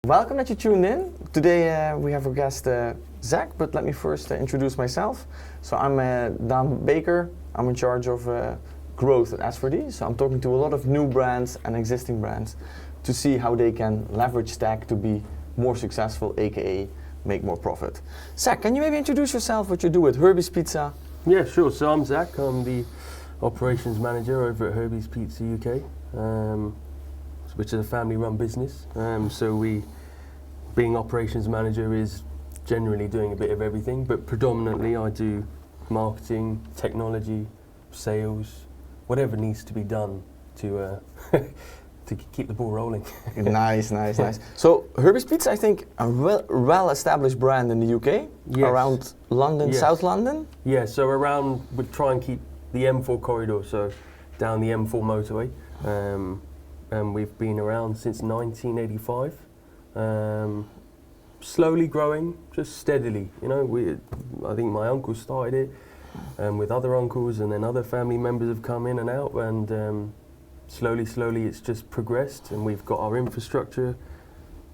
Welcome that you tuned in. Today we have our guest Zack, but let me first introduce myself. So I'm Daan Bakker. I'm in charge of growth at S4D. So I'm talking to a lot of new brands and existing brands to see how they can leverage tech to be more successful, aka make more profit. Zack, can you maybe introduce yourself, what you do at Herbies Pizza? Yeah, sure. So I'm Zack. I'm the operations manager over at Herbies Pizza UK, which is a family-run business. So being operations manager is generally doing a bit of everything, but predominantly I do marketing, technology, sales, whatever needs to be done to to keep the ball rolling. Nice. So Herbies Pizza, I think, a well-established brand in the UK, yes. Around London, yes. South London? Yeah, so we try and keep the M4 corridor, so down the M4 motorway. And we've been around since 1985. Slowly growing, just steadily. You know, I think my uncle started it, with other uncles, and then other family members have come in and out, and slowly it's just progressed, and we've got our infrastructure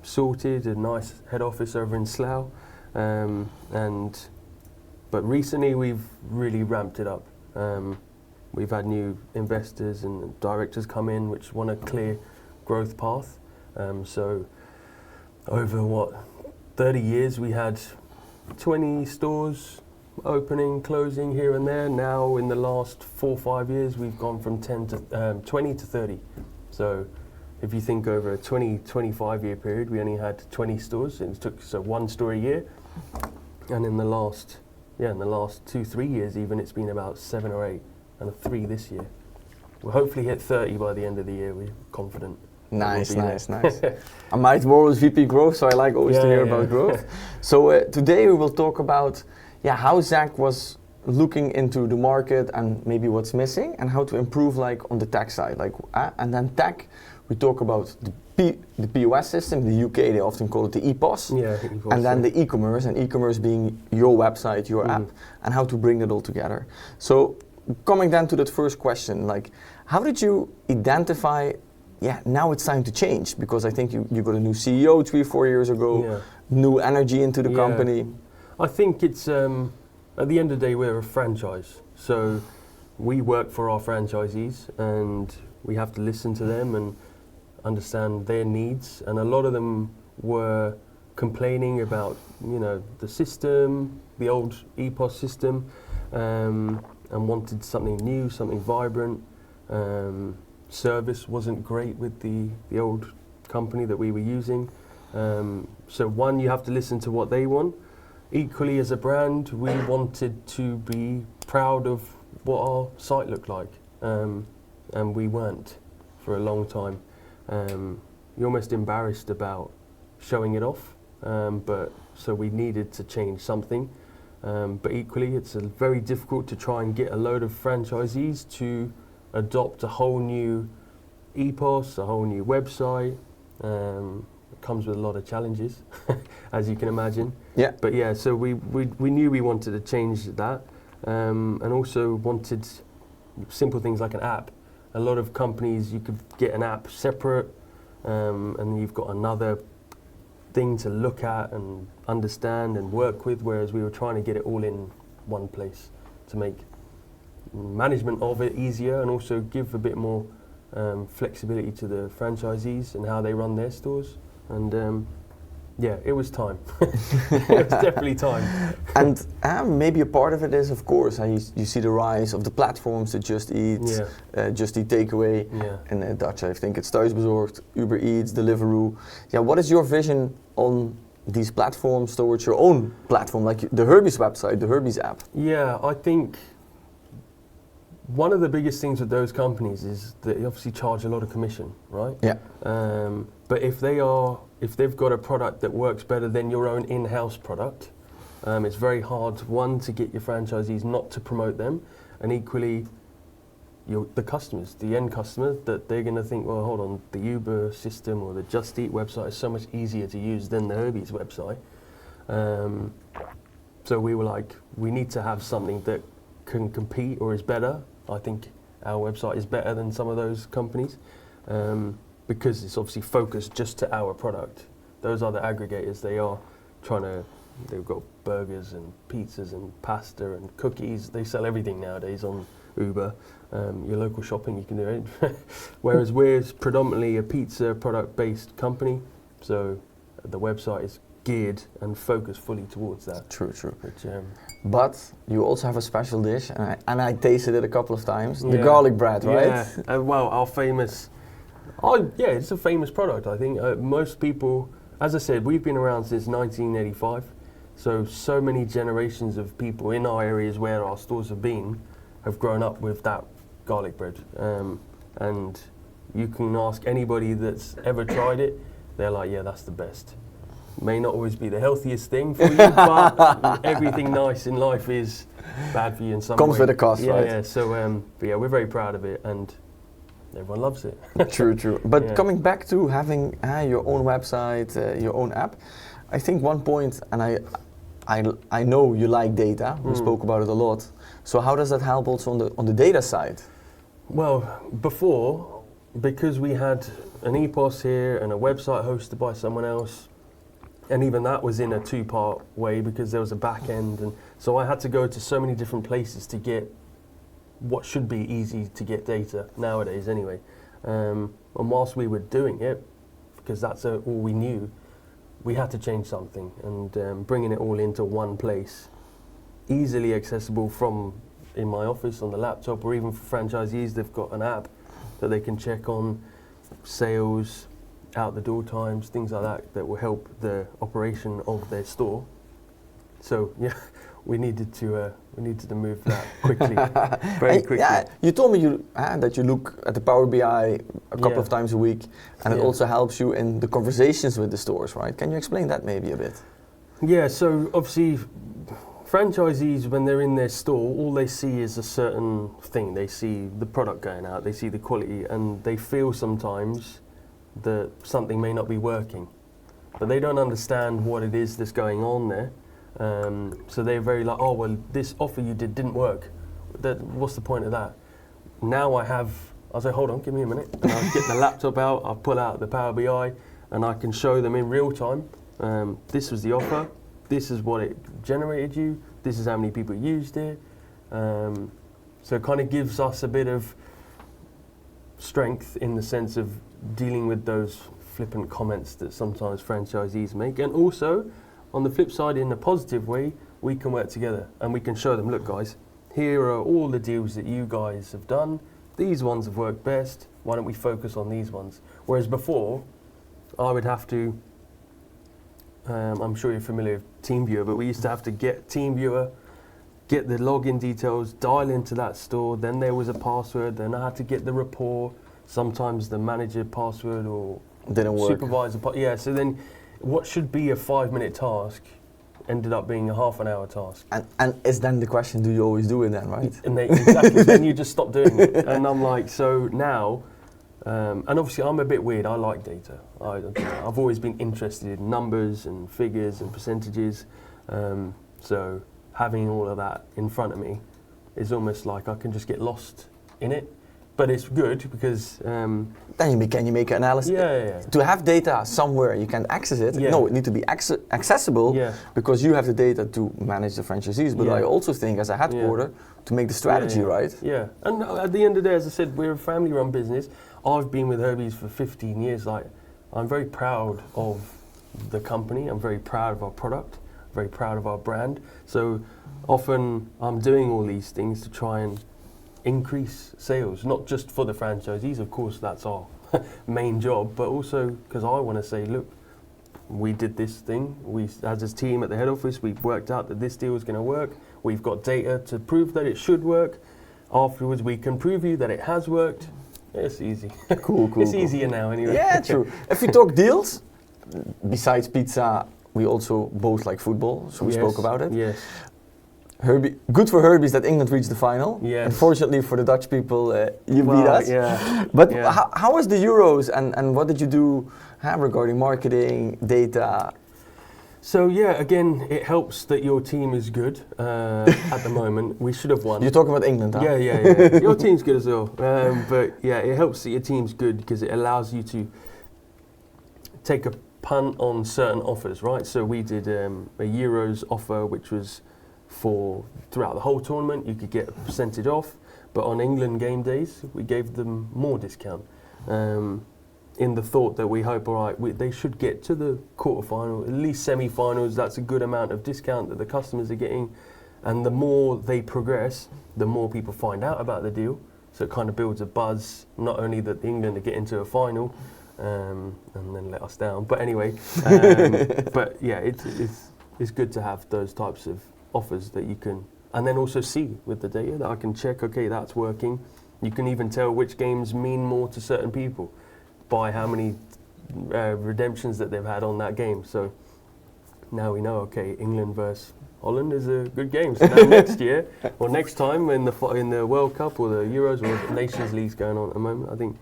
sorted, a nice head office over in Slough, but recently we've really ramped it up. We've had new investors and directors come in which want a clear growth path. So over 30 years we had 20 stores opening, closing here and there. Now in the last 4 or 5 years we've gone from 20 to 30. So if you think over a 25 year period, we only had 20 stores, and it took one store a year. And in the last 2-3 years even, it's been about 7 or 8, and 3 this year. We'll hopefully hit 30 by the end of the year, we're confident. Nice. I might more with VP growth, so I like always to hear about growth. So today we will talk about how Zack was looking into the market and maybe what's missing, and how to improve on the tech side. And then tech, we talk about the POS system. In the UK they often call it the ePOS. Yeah, ePOS, and then the e-commerce, and e-commerce being your website, your app, and how to bring that all together. So coming then to that first question, how did you identify, now it's time to change? Because I think you got a new CEO 3 or 4 years ago, new energy into the company. I think it's, at the end of the day, we're a franchise. So we work for our franchisees, and we have to listen to them and understand their needs. And a lot of them were complaining about, the system, the old ePOS system, and wanted something new, something vibrant. Service wasn't great with the old company that we were using. So one, you have to listen to what they want. Equally, as a brand, we wanted to be proud of what our site looked like, and we weren't for a long time. You're almost embarrassed about showing it off, so we needed to change something. But equally, it's very difficult to try and get a load of franchisees to adopt a whole new ePOS, a whole new website. It comes with a lot of challenges, as you can imagine. Yeah. But so we knew we wanted to change that, and also wanted simple things like an app. A lot of companies, you could get an app separate, and then you've got another thing to look at and understand and work with, whereas we were trying to get it all in one place to make management of it easier, and also give a bit more flexibility to the franchisees and how they run their stores. And it was time. It was definitely time. And maybe a part of it is, of course, you see the rise of the platforms, the Just Eat Takeaway. In Dutch, I think it's Thuisbezorgd, Uber Eats, Deliveroo. What is your vision on these platforms towards your own platform, like the Herbies website, the Herbies app? Yeah, I think one of the biggest things with those companies is that they obviously charge a lot of commission, right? Yeah. But if they've got a product that works better than your own in-house product, it's very hard, one, to get your franchisees not to promote them, and equally the customers, the end customer, that they're going to think, well, hold on, the Uber system or the Just Eat website is so much easier to use than the Herbies website. So we were like, we need to have something that can compete or is better. I think our website is better than some of those companies, because it's obviously focused just to our product. those other aggregators, they've got burgers and pizzas and pasta and cookies. They sell everything nowadays on Uber. Your local shopping, you can do it. Whereas we're predominantly a pizza product-based company, so the website is geared and focused fully towards that. True. Which, But you also have a special dish, and I tasted it a couple of times. The garlic bread, right? Yeah. Well, our famous. It's a famous product. I think most people, as I said, we've been around since 1985. So many generations of people in our areas where our stores have been have grown up with that garlic bread. And you can ask anybody that's ever tried it, they're like, yeah, that's the best. May not always be the healthiest thing for you, but everything nice in life is bad for you in some way. Comes with a cost, right? Yeah. So, we're very proud of it, and everyone loves it. True. But coming back to having your own website, your own app, I think one point, and I know you like data. We spoke about it a lot. So how does that help also on the data side? Well, before, because we had an ePOS here and a website hosted by someone else, and even that was in a two-part way because there was a back end, and so I had to go to so many different places to get what should be easy to get data nowadays anyway. And whilst we were doing it, because that's all we knew, we had to change something, and bringing it all into one place, easily accessible from in my office on the laptop, or even for franchisees, they've got an app that they can check on sales, out the door times, things like that will help the operation of their store. So yeah, we needed to move that quickly, very quickly. Yeah, you told me that you look at the Power BI a couple of times a week, and it also helps you in the conversations with the stores, right? Can you explain that maybe a bit? Yeah, so obviously franchisees, when they're in their store, all they see is a certain thing. They see the product going out, they see the quality, and they feel sometimes that something may not be working, but they don't understand what it is that's going on there. So they're very like, oh well, this offer you didn't work. What's the point of that? Now I'll say, hold on, give me a minute, and I'll get the laptop out, I'll pull out the Power BI, and I can show them in real time, this was the offer, this is what it generated you, this is how many people used it. So it kind of gives us a bit of strength in the sense of dealing with those flippant comments that sometimes franchisees make. And also, on the flip side, in a positive way, we can work together and we can show them, look guys, here are all the deals that you guys have done. These ones have worked best. Why don't we focus on these ones? Whereas before, I would have to, I'm sure you're familiar with TeamViewer, but we used to have to get TeamViewer, get the login details, dial into that store, then there was a password, then I had to get the report, sometimes the manager password or Didn't work. supervisor, so then what should be a 5-minute task ended up being a half an hour task. And is then the question, do you always do it then, right? And exactly, then you just stop doing it. And I'm like, so now, and obviously I'm a bit weird, I like data. I've always been interested in numbers and figures and percentages. So having all of that in front of me is almost like I can just get lost in it. But it's good because then can you make an analysis? Yeah. To have data somewhere you can access it. Yeah. No, it needs to be accessible because you have the data to manage the franchisees. But I also think as a headquarter to make the strategy right. Yeah, and at the end of the day, as I said, we're a family-run business. I've been with Herbies for 15 years. Like, I'm very proud of the company. I'm very proud of our product. Very proud of our brand. So often I'm doing all these things to try and increase sales, not just for the franchisees, of course that's our main job, but also because I want to say, look, we did this thing, we as a team at the head office, we've worked out that this deal is going to work, we've got data to prove that it should work, afterwards we can prove you that it has worked. It's easy. Cool. It's easier now anyway. Yeah, true. If we talk deals, besides pizza, we also both like football, so we spoke about it. Yes. Good for Herbies that England reached the final. Yes. Unfortunately for the Dutch people, you beat us. Yeah. But how was the Euros and what did you do regarding marketing, data? So again, it helps that your team is good at the moment. We should have won. You're talking about England, huh? Yeah. Your team's good as well. But it helps that your team's good because it allows you to take a punt on certain offers, right? So we did a Euros offer, which was for throughout the whole tournament, you could get a percentage off, but on England game days, we gave them more discount. In the thought that we hope, all right, they should get to the quarterfinal, at least semi-finals. That's a good amount of discount that the customers are getting. And the more they progress, the more people find out about the deal. So it kind of builds a buzz, not only that England are getting to a final and then let us down. But anyway, but yeah, it's good to have those types of offers that you can, and then also see with the data that I can check, okay, that's working. You can even tell which games mean more to certain people by how many redemptions that they've had on that game. So now we know, okay, England versus Holland is a good game. So now next year, or next time in the World Cup or the Euros or the Nations League's going on at the moment, I think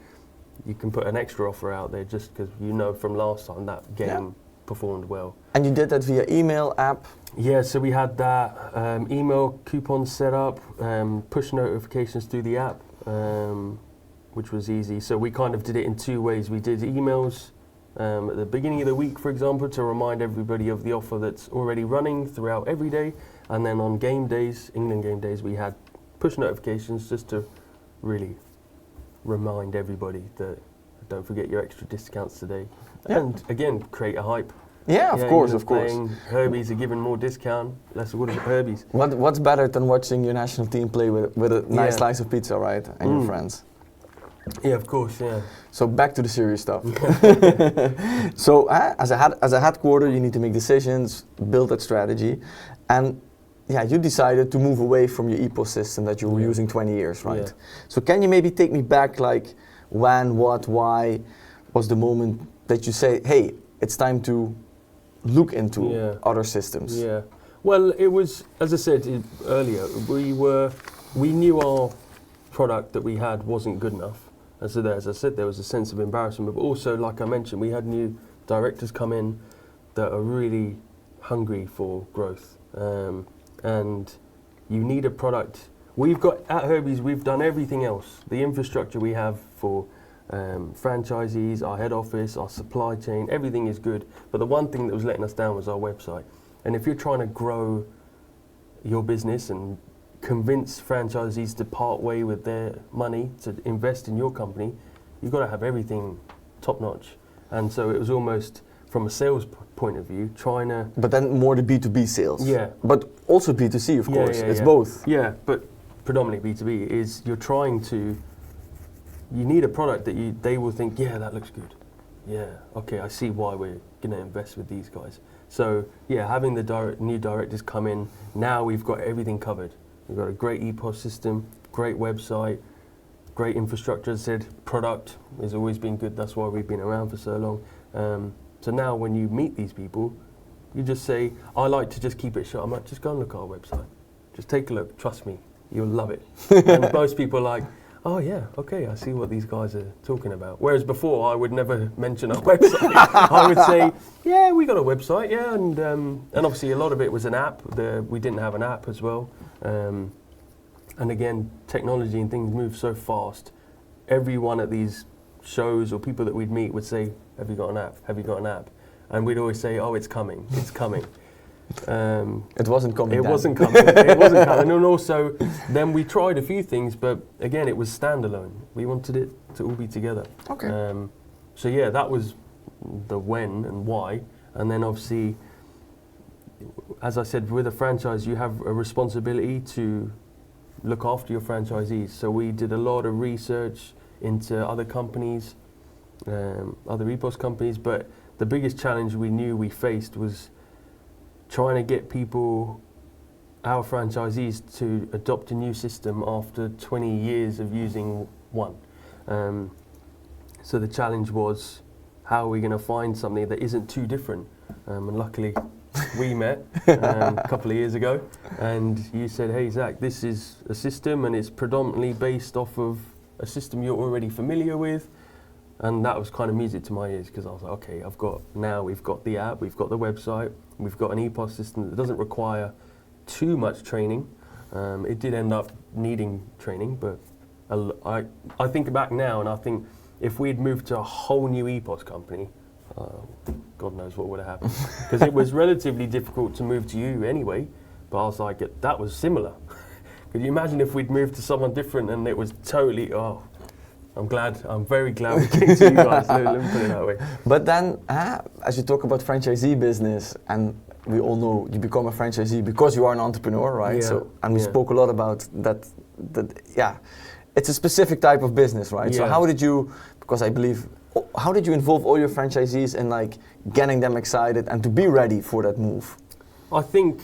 you can put an extra offer out there just because you know from last time that game performed well. And you did that via email, app? Yeah, so we had that email coupons set up, push notifications through the app, which was easy. So we kind of did it in two ways. We did emails at the beginning of the week, for example, to remind everybody of the offer that's already running throughout every day. And then on game days, England game days, we had push notifications just to really remind everybody that don't forget your extra discounts today. Yeah. And again, create a hype. Yeah, of course. Herbies are giving more discount. Let's order Herbies. What's better than watching your national team play with a nice slice of pizza, right? And your friends. Yeah, of course, yeah. So back to the serious stuff. So as a headquarter, you need to make decisions, build that strategy. And yeah, you decided to move away from your ePOS system that you were using 20 years, right? Yeah. So can you maybe take me back, like when, what, why was the moment that you say, hey, it's time to look into other systems? Yeah. Well, it was, as I said earlier, we knew our product that we had wasn't good enough. And so as I said, there was a sense of embarrassment, but also, like I mentioned, we had new directors come in that are really hungry for growth. And you need a product. We've got, at Herbies, we've done everything else. The infrastructure we have for franchisees, our head office, our supply chain, everything is good. But the one thing that was letting us down was our website. And if you're trying to grow your business and convince franchisees to part way with their money to invest in your company, you've got to have everything top notch. And so it was almost from a sales point of view, trying to... But then more the B2B sales. Yeah. But also B2C, of course. It's both. Yeah, but predominantly B2B is you're trying to... You need a product that they will think, yeah, that looks good. Yeah, okay, I see why we're going to invest with these guys. So, yeah, having the new directors come in, now we've got everything covered. We've got a great ePOS system, great website, great infrastructure. As I said, product has always been good. That's why we've been around for so long. So now when you meet these people, you just say, I like to just keep it short. I'm like, just go and look at our website. Just take a look. Trust me, you'll love it. And most people are like, oh yeah, okay, I see what these guys are talking about. Whereas before, I would never mention our website. I would say, yeah, we got a website, yeah, and obviously a lot of it was an app. We didn't have an app as well. And again, technology and things move so fast. Everyone at these shows or people that we'd meet would say, have you got an app? Have you got an app? And we'd always say, oh, it's coming, it's coming. It wasn't coming. It wasn't coming. It wasn't coming. And also, then we tried a few things, but again, it was standalone. We wanted it to all be together. Okay. So yeah, that was the when and why. And then obviously, as I said, with a franchise, you have a responsibility to look after your franchisees. So we did a lot of research into other companies, other ePOS companies, but the biggest challenge we knew we faced was trying to get people, our franchisees, to adopt a new system after 20 years of using one. So the challenge was, how are we going to find something that isn't too different? And luckily, we met a couple of years ago, and you said, hey, Zach, this is a system, and it's predominantly based off of a system you're already familiar with. And that was kind of music to my ears, because I was like, okay, we've got the app, we've got the website, we've got an ePOS system that doesn't require too much training. It did end up needing training, but I think back now, and I think if we'd moved to a whole new ePOS company, God knows what would have happened. Because it was relatively difficult to move to you anyway, but I was like, that was similar. Could you imagine if we'd moved to someone different and it was totally, I'm very glad we came to you guys, let me put it that way. But then, as you talk about franchisee business, and we all know you become a franchisee because you are an entrepreneur, right? Yeah. And we spoke a lot about that, it's a specific type of business, right? Yeah. So how did you, because I believe, how did you involve all your franchisees in like getting them excited and to be ready for that move? I think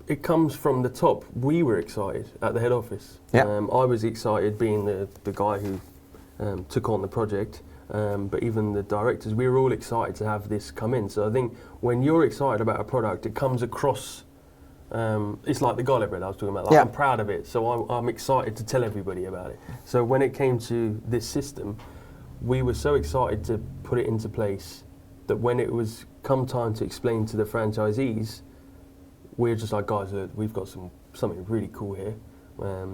it comes from the top. We were excited at the head office. Yeah. I was excited being the guy who took on the project, but even the directors, we were all excited to have this come in. So I think when you're excited about a product, it comes across, it's like the garlic bread I was talking about. Like, yeah. I'm proud of it, so I'm excited to tell everybody about it. So when it came to this system, we were so excited to put it into place that when it was come time to explain to the franchisees, we're just like, guys, look, we've got something really cool here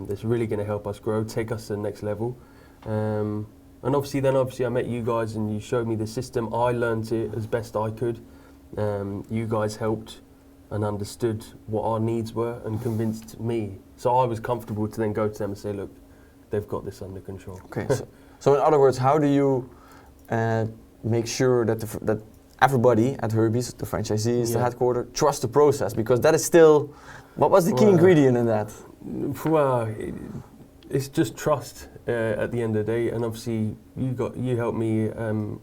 that's really going to help us grow, take us to the next level. And obviously I met you guys and you showed me the system. I learned it as best I could. You guys helped and understood what our needs were and convinced me. So I was comfortable to then go to them and say, look, they've got this under control. Okay, so in other words, how do you make sure that that everybody at Herbies, the franchisees, the headquarters, trust the process? Because that is still, what was the key ingredient in that? Well, it's just trust at the end of the day, and obviously you helped me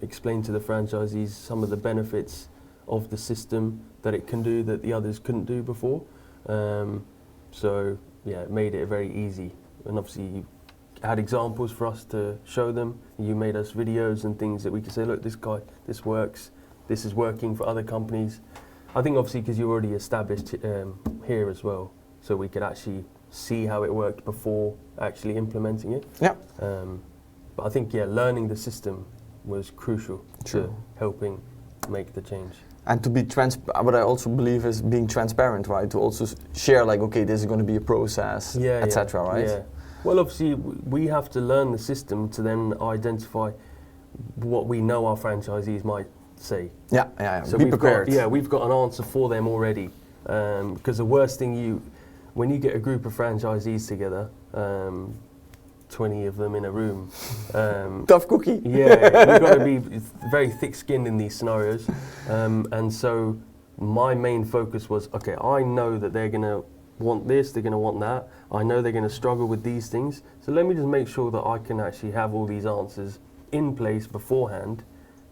explain to the franchisees some of the benefits of the system that it can do that the others couldn't do before. So yeah, it made it very easy, and obviously you had examples for us to show them. You made us videos and things that we could say, look, this works, this is working for other companies. I think obviously because you're already established here as well, so we could actually see how it worked before actually implementing it. Yeah. But I think, learning the system was crucial to helping make the change. And to be what I also believe is being transparent, right? To also share like, okay, this is going to be a process, etc., right? Yeah. Well, obviously we have to learn the system to then identify what we know our franchisees might say. Yeah. So be prepared. We've got an answer for them already. Because the worst thing when you get a group of franchisees together, 20 of them in a room. Tough cookie. Yeah, you've got to be very thick-skinned in these scenarios. And so my main focus was, okay, I know that they're going to want this, they're going to want that. I know they're going to struggle with these things. So let me just make sure that I can actually have all these answers in place beforehand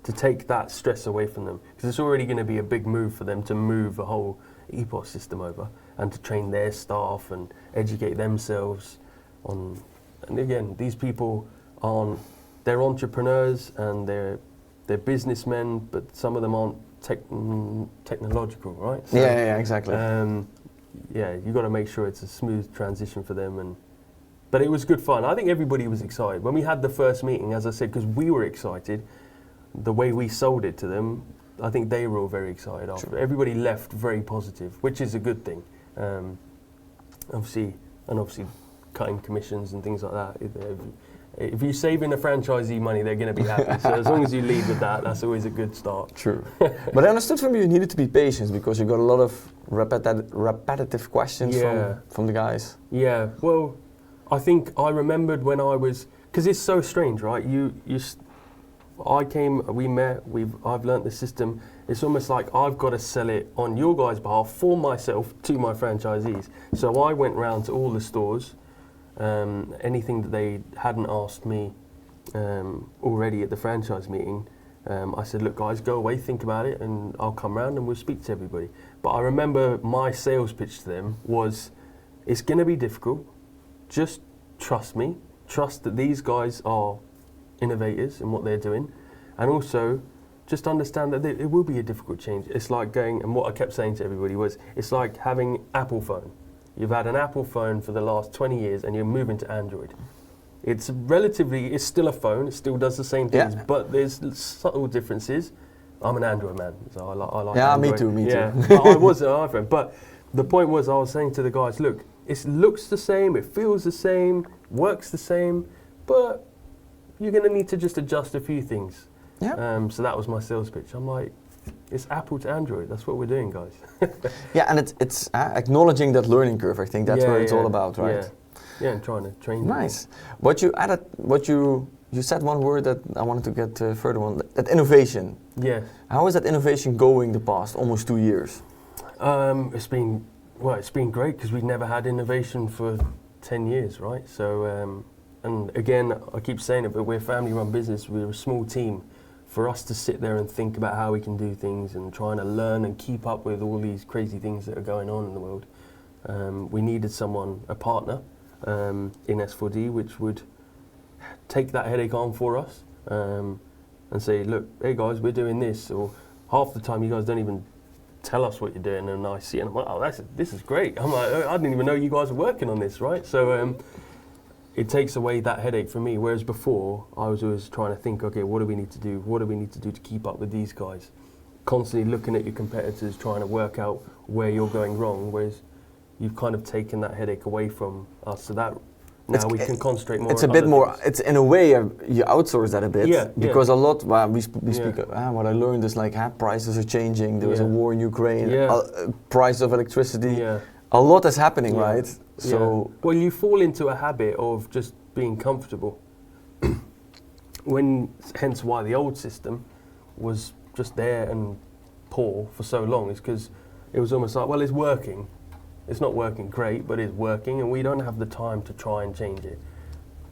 to take that stress away from them. Because it's already going to be a big move for them to move the whole ePOS system over and to train their staff and educate themselves on. And again, these people they're entrepreneurs and they're businessmen, but some of them aren't technological, right? So, yeah, exactly. You've got to make sure it's a smooth transition for them. But it was good fun. I think everybody was excited. When we had the first meeting, as I said, because we were excited, the way we sold it to them, I think they were all very excited after. Sure. Everybody left very positive, which is a good thing. Obviously cutting commissions and things like that. If you're saving a franchisee money, they're going to be happy. So as long as you lead with that, that's always a good start. True. But I understood from you needed to be patient because you got a lot of repetitive questions from the guys. Yeah, well, I think I remembered when I was, because it's so strange, right? I came, we met, I've learnt the system. It's almost like I've got to sell it on your guys' behalf for myself to my franchisees. So I went round to all the stores. Anything that they hadn't asked me already at the franchise meeting, I said, look guys, go away, think about it, and I'll come round and we'll speak to everybody. But I remember my sales pitch to them was, it's going to be difficult, just trust me, trust that these guys are innovators in what they're doing, and also just understand that it will be a difficult change. It's like going, and what I kept saying to everybody was, it's like having Apple phone. You've had an Apple phone for the last 20 years and you're moving to Android. It's still a phone, it still does the same things, but there's subtle differences. I'm an Android man, so I like Android. Me too. I was an iPhone, but the point was I was saying to the guys, look, it looks the same, it feels the same, works the same, but you're going to need to just adjust a few things. Yeah. So that was my sales pitch. I'm like, it's Apple to Android. That's what we're doing, guys. Yeah, and it's acknowledging that learning curve. I think that's where it's all about, right? Yeah, and trying to train them. Nice. What you said one word that I wanted to get further on. That innovation. Yeah. How is that innovation going the past almost 2 years? It's been great because we've never had innovation for 10 years, right? So, and again, I keep saying it, but we're a family-run business. We're a small team. For us to sit there and think about how we can do things and trying to learn and keep up with all these crazy things that are going on in the world, we needed a partner in S4D, which would take that headache on for us and say, look, hey guys, we're doing this. Or half the time you guys don't even tell us what you're doing, and I see it and I'm like, oh, this is great. I'm like, I didn't even know you guys were working on this, right? So it takes away that headache from me. Whereas before, I was always trying to think, okay, what do we need to do? What do we need to do to keep up with these guys? Constantly looking at your competitors, trying to work out where you're going wrong. Whereas you've kind of taken that headache away from us, so that now we can concentrate more. It's a bit more. It's in a way you outsource that a bit. Yeah. Because a lot. We speak. What I learned is like prices are changing. There was a war in Ukraine. Price of electricity. Yeah. A lot is happening, right? So well, you fall into a habit of just being comfortable. Hence why the old system was just there and poor for so long, is because it was almost like, well, it's working. It's not working great, but it's working, and we don't have the time to try and change it.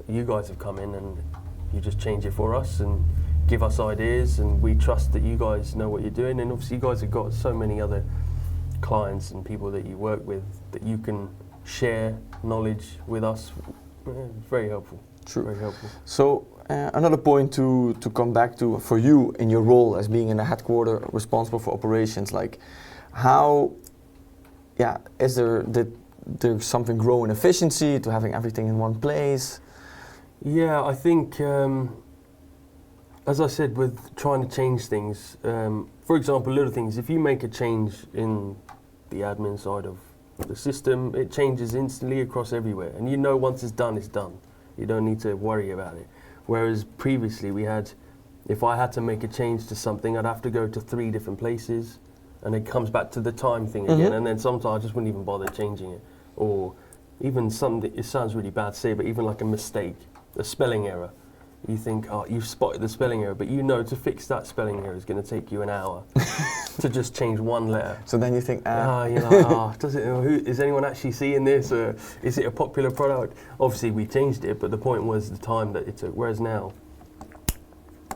You guys have come in and you just change it for us and give us ideas, and we trust that you guys know what you're doing. And obviously you guys have got so many other clients and people that you work with that you can share knowledge with us. Very helpful. True. Very helpful. So another point to come back to for you in your role as being in the headquarter responsible for operations, like how, did there something grow in efficiency to having everything in one place? Yeah, I think, as I said, with trying to change things, for example, little things, if you make a change in the admin side of the system, it changes instantly across everywhere. And you know once it's done, it's done. You don't need to worry about it. Whereas previously if I had to make a change to something, I'd have to go to 3 different places, and it comes back to the time thing again. And then sometimes I just wouldn't even bother changing it. Or even something, it sounds really bad to say, but even like a mistake, a spelling error. You think, oh, you've spotted the spelling error, but you know to fix that spelling error is going to take you an hour to just change one letter. So then you think, you're like, is anyone actually seeing this? Or is it a popular product? Obviously, we changed it, but the point was the time that it took. Whereas now,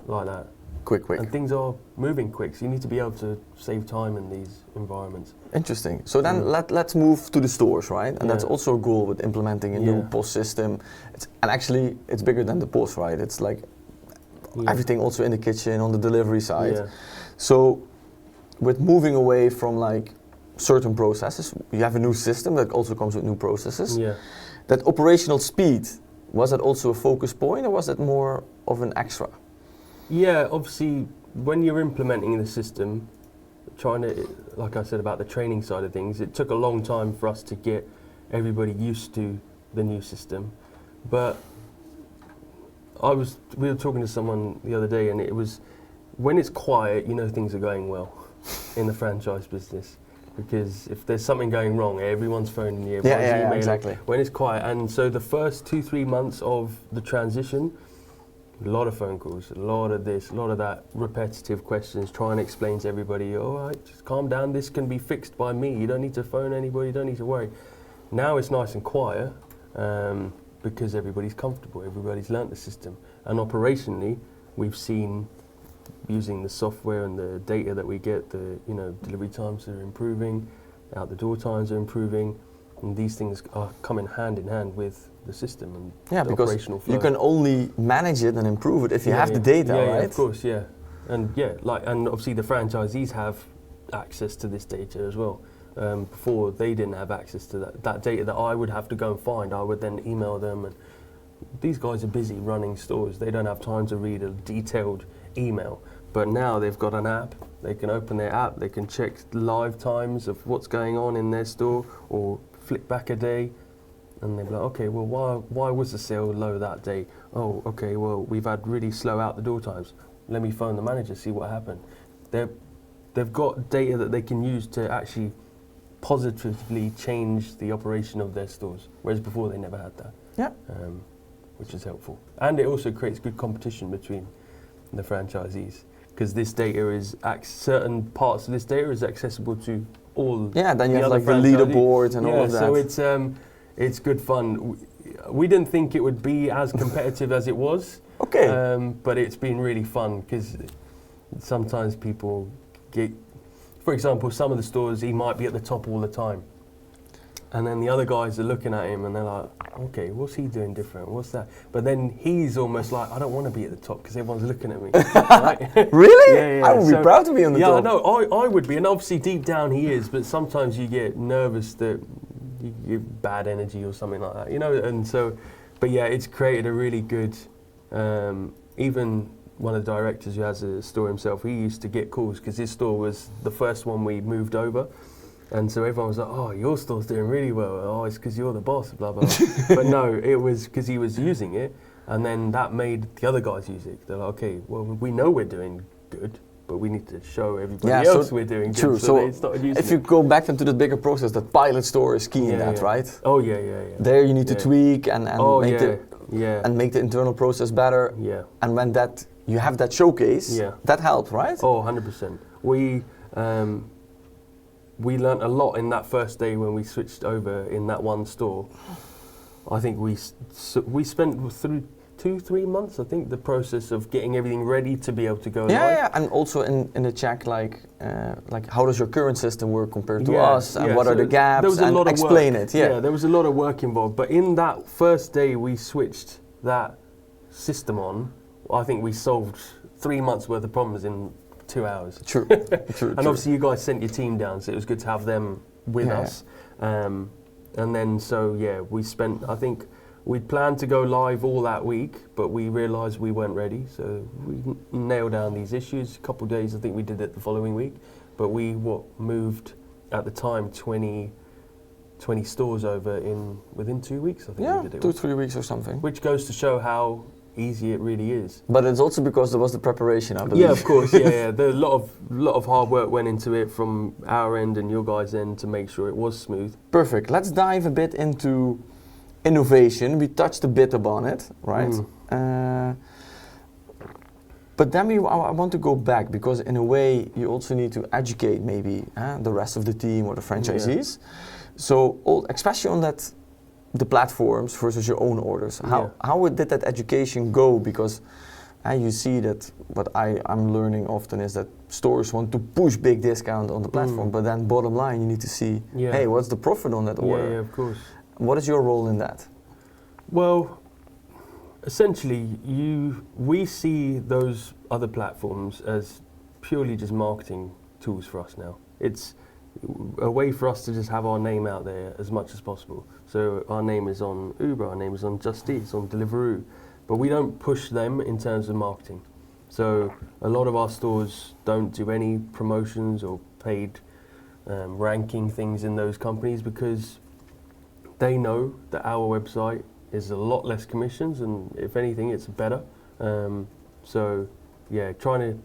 like that. Quick. And things are moving quick, so you need to be able to save time in these environments. Interesting. So then let's move to the stores, right? And that's also a goal with implementing a new POS system. And actually, it's bigger than the POS, right? It's like everything also in the kitchen, on the delivery side. Yeah. So with moving away from like certain processes, you have a new system that also comes with new processes. Yeah. That operational speed, was that also a focus point, or was it more of an extra? Yeah, obviously, when you're implementing the system, trying to, like I said about the training side of things, it took a long time for us to get everybody used to the new system. But we were talking to someone the other day, and it was, when it's quiet, you know things are going well in the franchise business. Because if there's something going wrong, everyone's phoning you, everyone's emailing. Exactly. When it's quiet, and so the first 2-3 months of the transition, a lot of phone calls, a lot of this, a lot of that, repetitive questions, trying to explain to everybody, all right, just calm down, this can be fixed by me, you don't need to phone anybody, you don't need to worry. Now it's nice and quiet because everybody's comfortable, everybody's learnt the system. And operationally, we've seen, using the software and the data that we get, the delivery times are improving, out the door times are improving, and these things are coming hand in hand with the system and the operational flow. You can only manage it and improve it if you have the data, right? Yeah, of course, yeah. And and obviously the franchisees have access to this data as well. Before they didn't have access to that data that I would have to go and find. I would then email them, and these guys are busy running stores. They don't have time to read a detailed email. But now they've got an app. They can open their app. They can check live times of what's going on in their store, or flick back a day. And they'd be like, okay, well, why was the sale low that day? Oh, okay, well, we've had really slow out the door times. Let me phone the manager, see what happened. They've got data that they can use to actually positively change the operation of their stores, whereas before they never had that. Yeah. Which is helpful. And it also creates good competition between the franchisees, because this data is, certain parts of this data is accessible to all. Yeah, then you the have other like the franchisees. leaderboards and all of that. So it's good fun. We didn't think it would be as competitive as it was. Okay. But it's been really fun, because sometimes people get, for example, some of the stores he might be at the top all the time. And then the other guys are looking at him and they're like, okay, what's he doing different? What's that? But then he's almost like, I don't want to be at the top because everyone's looking at me. Right? Really? Yeah. I would be proud to be on the top. Yeah, no, I would be. And obviously deep down he is, but sometimes you get nervous that you get bad energy or something like that, you know? And so, but yeah, it's created a really good, even one of the directors who has a store himself, he used to get calls because his store was the first one we moved over. And so everyone was like, oh, your store's doing really well. Oh, it's because you're the boss, blah, blah, blah. But no, it was because he was using it. And then that made the other guys use it. They're like, okay, well, we know we're doing good, but we need to show everybody else we're doing true. good. So they started using if you go back into the bigger process, that pilot store is key in that, right? Oh, yeah. There you need to tweak and make the internal process better. Yeah. And when that you have that showcase, that helped, right? Oh, 100%. We learnt a lot in that first day when we switched over in that one store. I think we spent through 2-3 months, I think, the process of getting everything ready to be able to go live. Yeah, and also in the check, like how does your current system work compared to us, and what are the gaps, there was a lot of explain work. it. Yeah, there was a lot of work involved. But in that first day we switched that system on, I think we solved 3 months worth of problems in 2 hours. True. And obviously you guys sent your team down, so it was good to have them with us. And then we spent, I think we'd planned to go live all that week, but we realised we weren't ready, so we nailed down these issues. A couple of days, I think we did it the following week, but we moved at the time 20 stores over within 2 weeks, I think we did it. 2-3 weeks or something. Which goes to show how easy it really is. But it's also because there was the preparation, I believe. Yeah, of course. Yeah. There a lot of hard work went into it from our end and your guys' end to make sure it was smooth. Perfect. Let's dive a bit into innovation. We touched a bit upon it, right? But then I want to go back, because in a way you also need to educate maybe the rest of the team or the franchisees. So especially on that, the platforms versus your own orders. How did that education go? Because you see that what I'm learning often is that stores want to push big discount on the platform, but then bottom line you need to see, hey, what's the profit on that order? Yeah, of course. What is your role in that? Well, essentially we see those other platforms as purely just marketing tools for us now. It's a way for us to just have our name out there as much as possible. So our name is on Uber, our name is on Just Eat, it's on Deliveroo, but we don't push them in terms of marketing. So a lot of our stores don't do any promotions or paid ranking things in those companies, because they know that our website is a lot less commissions, and if anything, it's better. Trying to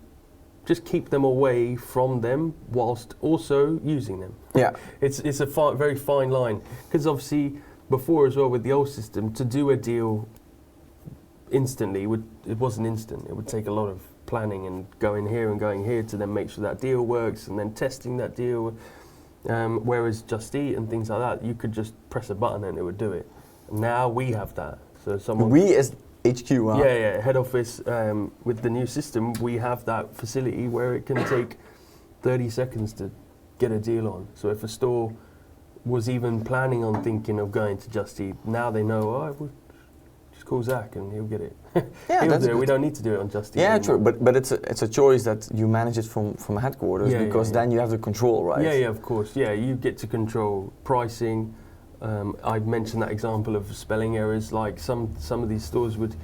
just keep them away from them whilst also using them. Yeah, it's a very fine line, because obviously before as well with the old system, to do a deal instantly, it wasn't instant. It would take a lot of planning and going here to then make sure that deal works, and then testing that deal. Whereas Just Eat and things like that, you could just press a button and it would do it. Now we have that. So we as HQ, huh? Yeah, head office, with the new system, we have that facility where it can take 30 seconds to get a deal on. So if a store was even planning on thinking of going to Just Eat, now they know, we'll just call Zack and he'll get it. He'll do it. We don't need to do it on Just Eat anymore. True, but it's a choice that you manage it from headquarters, because then you have the control, right? Yeah, of course. Yeah, you get to control pricing. I mentioned that example of spelling errors. Like some of these stores would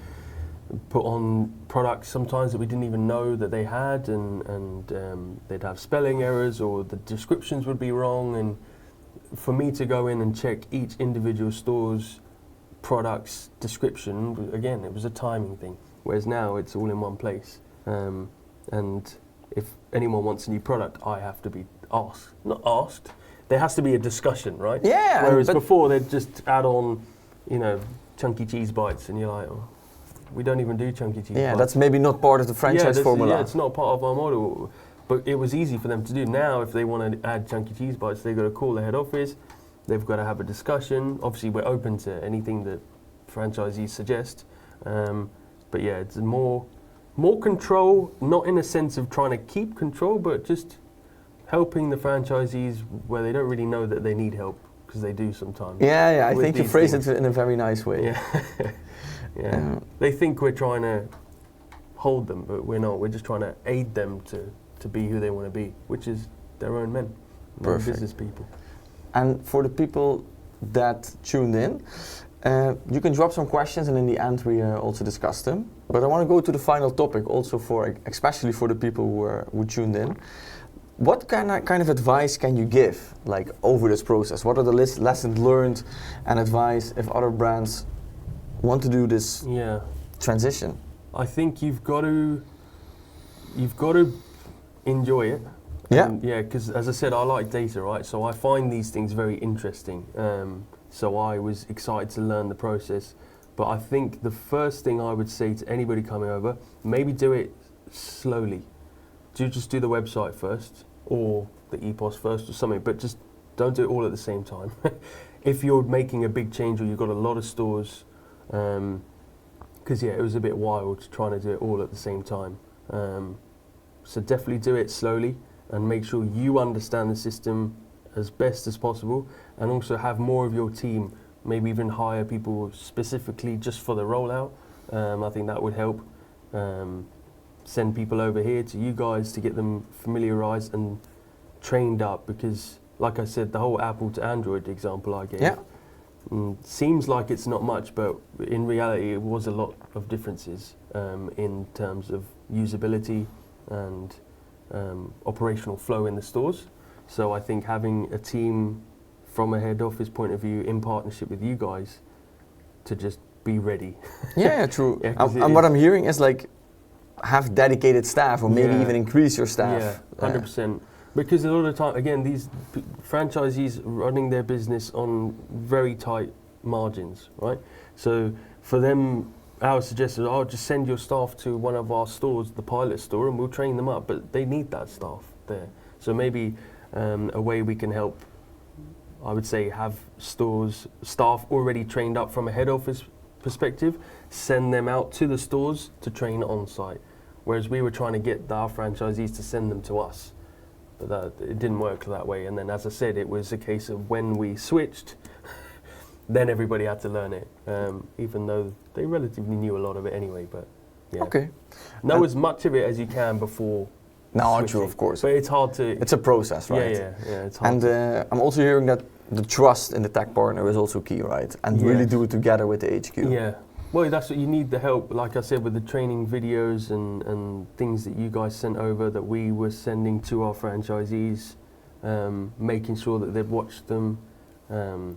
put on products sometimes that we didn't even know that they had, and they'd have spelling errors, or the descriptions would be wrong, and for me to go in and check each individual store's products description, again, it was a timing thing. Whereas now it's all in one place. And if anyone wants a new product, I have to be not asked. There has to be a discussion, right? Yeah. Whereas before they'd just add on, chunky cheese bites, and you're like, oh, we don't even do chunky cheese bites. Yeah, that's maybe not part of the franchise formula. Yeah, it's not part of our model. But it was easy for them to do. Now, if they want to add chunky cheese bites, they've got to call the head office. They've got to have a discussion. Obviously, we're open to anything that franchisees suggest. But yeah, it's more control, not in a sense of trying to keep control, but just helping the franchisees where they don't really know that they need help, because they do sometimes. Yeah, I think you phrased it in a very nice way. Yeah. Yeah. They think we're trying to hold them, but we're not. We're just trying to aid them to be who they want to be, which is their own men, their own business people. And for the people that tuned in, you can drop some questions, and in the end we also discuss them. But I want to go to the final topic, also especially for the people who tuned in. What kind of advice can you give, like, over this process? What are the lessons learned and advice if other brands want to do this transition? I think you've got to enjoy it. Yeah. Because as I said, I like data, right? So I find these things very interesting. So I was excited to learn the process. But I think the first thing I would say to anybody coming over, maybe do it slowly. Just do the website first, or the ePOS first, or something, but just don't do it all at the same time. If you're making a big change, or you've got a lot of stores, because it was a bit wild trying to do it all at the same time. So definitely do it slowly, and make sure you understand the system as best as possible, and also have more of your team, maybe even hire people specifically just for the rollout. I think that would help. Send people over here to you guys to get them familiarized and trained up, because like I said, the whole Apple to Android example I gave seems like it's not much, but in reality it was a lot of differences in terms of usability and operational flow in the stores. So I think having a team from a head office point of view in partnership with you guys to just be ready. Yeah, true. And what I'm hearing is, like, have dedicated staff, or maybe even increase your staff. Yeah, 100%. Because a lot of the time, again, these franchisees running their business on very tight margins, right? So for them, our suggestion is, just send your staff to one of our stores, the pilot store, and we'll train them up. But they need that staff there. So maybe a way we can help, I would say, have staff already trained up from a head office perspective, send them out to the stores to train on site. Whereas we were trying to get our franchisees to send them to us. But it didn't work that way. And then, as I said, it was a case of when we switched, then everybody had to learn it, even though they relatively knew a lot of it anyway. But yeah. Okay. Know as much of it as you can before. No, true, of course. But it's hard to... It's a process, right? Yeah, it's hard. And I'm also hearing that the trust in the tech partner is also key, right? And really do it together with the HQ. Yeah. Well, that's what you need, the help, like I said, with the training videos and things that you guys sent over that we were sending to our franchisees, making sure that they've watched them,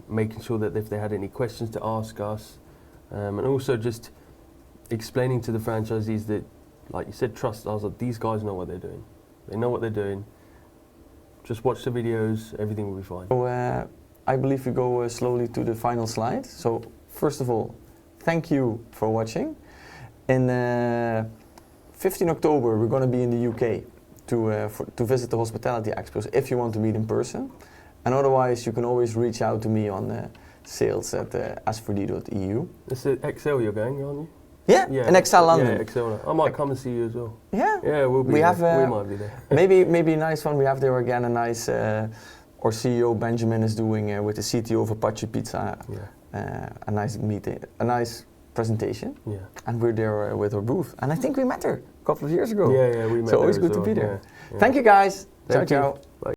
making sure that if they had any questions to ask us, and also just explaining to the franchisees that, like you said, trust. I was like, these guys know what they're doing. They know what they're doing. Just watch the videos, everything will be fine. So I believe we go slowly to the final slide. So first of all, thank you for watching. In 15 October, we're going to be in the UK to visit the Hospitality Expos if you want to meet in person. And otherwise, you can always reach out to me on sales at s4d.eu. It's XL you're going, aren't you? Yeah, in XL London. Yeah, XL. I might come and see you as well. Yeah, we'll be we there. We might be there. maybe a nice one. We have there again a nice. Our CEO Benjamin is doing with the CTO of Herbies Pizza. A nice meeting, a nice presentation. Yeah. And we're there with our booth. And I think we met her a couple of years ago. Yeah, we met her. So always good to be there. Yeah. Thank you guys. Ciao, ciao. Bye.